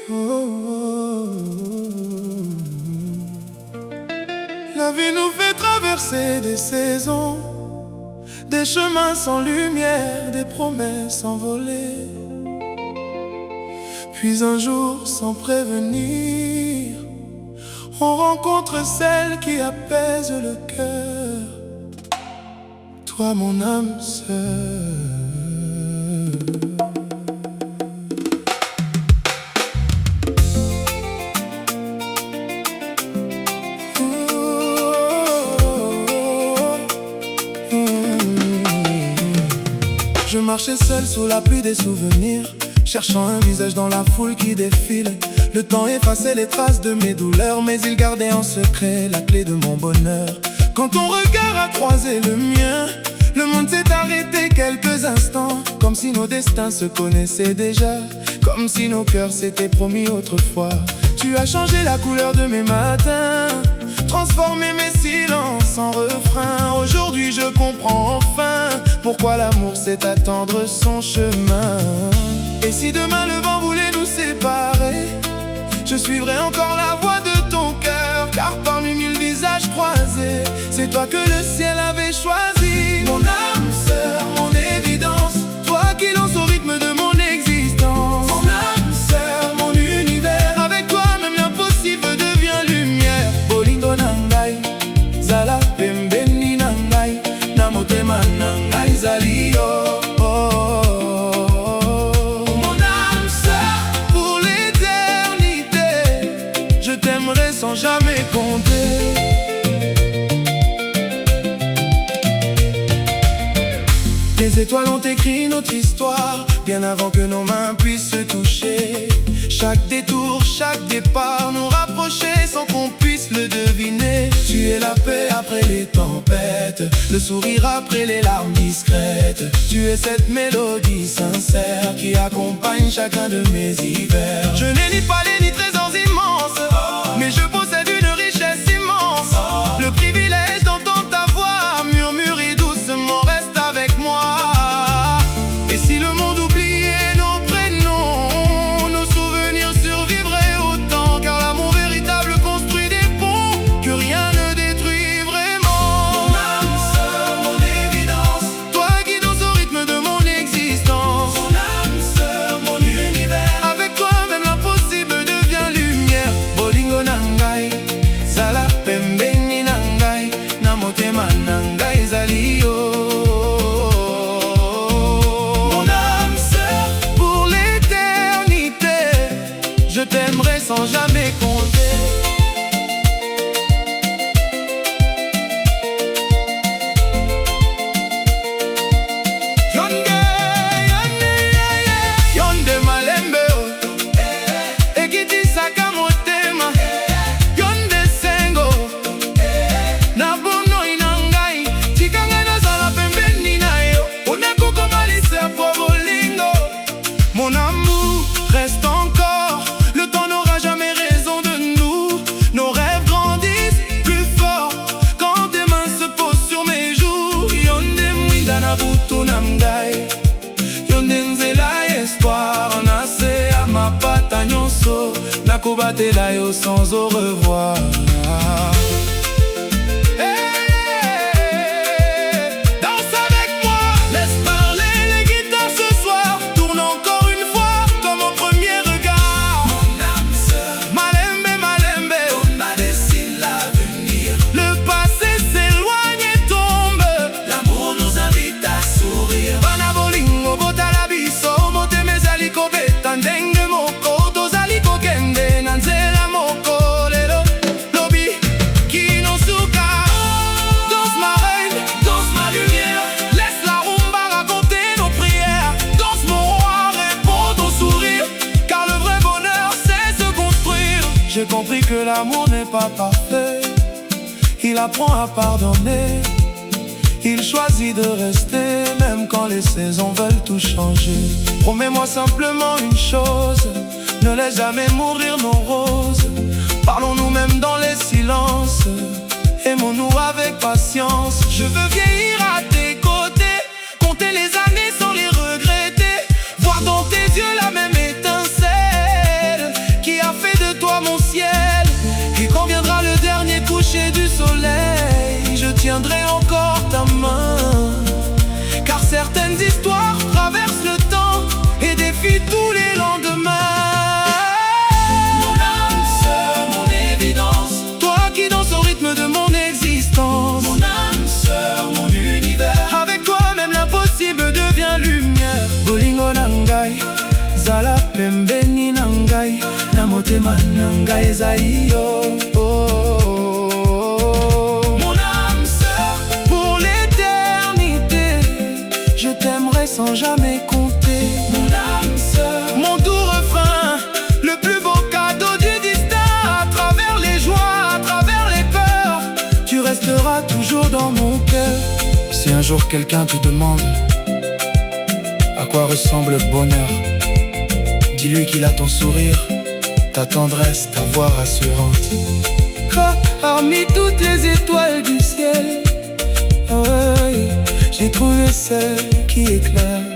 Oh. La vie nous fait traverser des saisons, des chemins sans lumière, des promesses envolées. Puis un jour, sans prévenir, on rencontre celle qui apaise le cœur. Toi, mon âme sœur. Je marchais seul sous la pluie des souvenirs, cherchant un visage dans la foule qui défile. Le temps effaçait les traces de mes douleurs, mais il gardait en secret la clé de mon bonheur. Quand ton regard a croisé le mien, le monde s'est arrêté quelques instants, comme si nos destins se connaissaient déjà, comme si nos cœurs s'étaient promis autrefois. Tu as changé la couleur de mes matins, transformé mes silences en refrain. Aujourd'hui je comprends enfin pourquoi l'amour sait attendre son chemin. Et si demain le vent voulait nous séparer, je suivrai encore la voix de ton cœur, car parmi mille visages croisés, c'est toi que le ciel avait choisi. Mon âme sœur, mon évidence, toi qui danses au rythme de mon existence. Mon âme sœur, mon univers, avec toi même l'impossible devient lumière. Bolingo nangai, zala pembeni nangai, namotema nangai zali yo. Sans jamais compter. Les étoiles ont écrit notre histoire, bien avant que nos mains puissent se toucher. Chaque détour, chaque départ nous rapprochait sans qu'on puisse le deviner. Tu es la paix après les tempêtes, le sourire après les larmes discrètes. Tu es cette mélodie sincère qui accompagne chacun de mes hivers. Je n'ai ni palais ni trésors immenses, mais je possède une richesse immense. Le privilège d'entendre ta voix murmurer doucement, reste avec moi. Et si le monde oubliait nos prénoms, nos souvenirs survivraient autant, car l'amour véritable construit des ponts que rien ne détruit vraiment. Mon âme sœur, mon évidence, toi qui danses au rythme de mon existence. Mon âme sœur, mon univers, avec toi même l'impossible devient lumière. Bolingo nangai, zala pembeni nangai, namotema nangai zali yo. Mon âme sœur, pour l'éternité, je t'aimerai sans jamais compter. Yonde malembe ekiti saka motema, yonde sengo na bono inangai, tikanga nazala pembeni na yo, onakokomalisa po bolingo. Mon amour reste encore, le temps n'aura jamais raison de nous. Nos rêves grandissent plus fort quand tes mains se posent sur mes joues. Yonde mwinda na butu na mgai, yonde nzela espoir, nase ya mapata nyonso, nakobatela yo sans au revoir. Danse avec moi, laisse parler les guitares ce soir, tourne encore une fois comme au premier regard. Mon âme sœur, malembe, malembe, on a dessiné l'avenir. Le passé s'éloigne et tombe, l'amour nous invite à sourire. Bana bolingo botala biso, motema ezali kobeta ndenge moko, tozali kokende na nzela moko lelo. Lobi kinosuka, danse ma reine, danse ma lumière, laisse la rumba raconter nos prières. Danse mon roi, réponds ton sourire, car le vrai bonheur c'est se construire. J'ai compris que l'amour n'est pas parfait, il apprend à pardonner. Il choisit de rester même quand les saisons veulent tout changer. Promets-moi simplement une chose, ne laisse jamais mourir nos roses. Parlons-nous même dans les silences, aimons-nous avec patience. Je veux vieillir à tes côtés, compter les années sans les regretter, voir dans tes yeux la même étincelle motema nanga ezali yo. Mon âme sœur, pour l'éternité, je t'aimerai sans jamais compter. Mon âme sœur, mon doux refrain, le plus beau cadeau du destin. À travers les joies, à travers les peurs, tu resteras toujours dans mon cœur. Si un jour quelqu'un te demande à quoi ressemble le bonheur, dis-lui qu'il a ton sourire, ta tendresse, ta voix rassurante. Parmi toutes les étoiles du ciel, oh, j'ai trouvé celle qui éclaire.